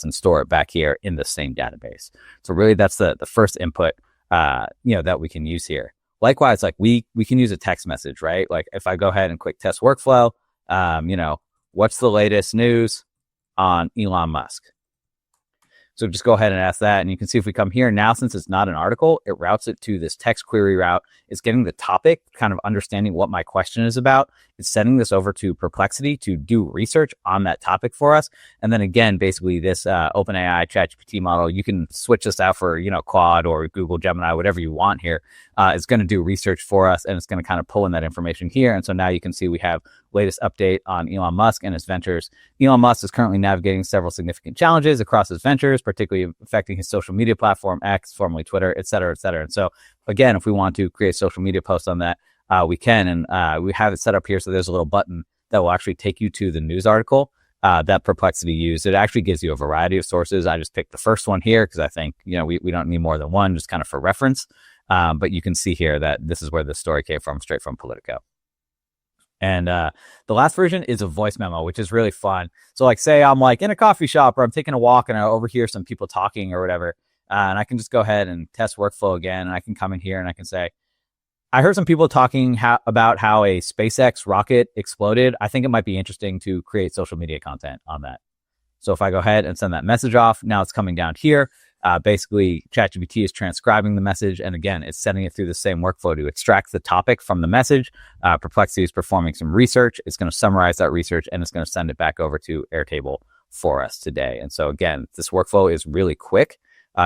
and store it back here in the same database. So really that's the first input, that we can use here. Likewise, like we can use a text message, right? Like if I go ahead and quick test workflow, what's the latest news on Elon Musk? So just go ahead and ask that. And you can see if we come here now, since it's not an article, it routes it to this text query route. It's getting the topic, kind of understanding what my question is about. It's sending this over to Perplexity to do research on that topic for us. And then again, basically this OpenAI ChatGPT model, you can switch this out for, Claude or Google Gemini, whatever you want here. It's going to do research for us, and it's going to kind of pull in that information here. And so now you can see we have latest update on Elon Musk and his ventures. Elon Musk is currently navigating several significant challenges across his ventures, particularly affecting his social media platform, X, formerly Twitter, et cetera, et cetera. And so again, if we want to create social media posts on that, we can. And we have it set up here. So there's a little button that will actually take you to the news article that Perplexity used. It actually gives you a variety of sources. I just picked the first one here because I think, we don't need more than one, just kind of for reference. But you can see here that this is where the story came from, straight from Politico. And the last version is a voice memo, which is really fun. So like say I'm like in a coffee shop or I'm taking a walk and I overhear some people talking or whatever. And I can just go ahead and test workflow again. And I can come in here and I can say, I heard some people talking about how a SpaceX rocket exploded. I think it might be interesting to create social media content on that. So if I go ahead and send that message off, now it's coming down here. Basically, ChatGPT is transcribing the message. And again, it's sending it through the same workflow to extract the topic from the message. Perplexity is performing some research. It's going to summarize that research and it's going to send it back over to Airtable for us today. And so again, this workflow is really quick.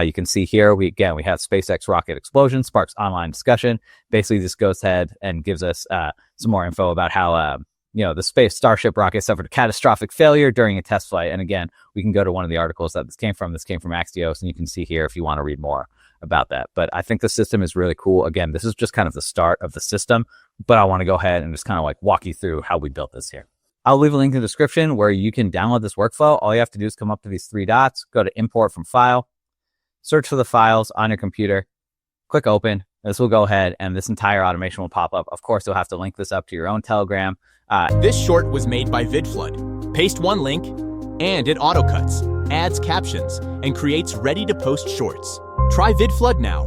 You can see here, we have SpaceX rocket explosion, sparks online discussion. Basically, this goes ahead and gives us some more info about how the space Starship rocket suffered a catastrophic failure during a test flight. And again, we can go to one of the articles that this came from. This came from Axios, and you can see here if you want to read more about that. But I think the system is really cool. Again, this is just kind of the start of the system, but I want to go ahead and just kind of like walk you through how we built this here. I'll leave a link in the description where you can download this workflow. All you have to do is come up to these three dots, go to import from file, search for the files on your computer, click open. This will go ahead and this entire automation will pop up. Of course, you'll have to link this up to your own Telegram. This short was made by VidFlood. Paste one link and it auto cuts, adds captions, and creates ready-to-post shorts. Try VidFlood now.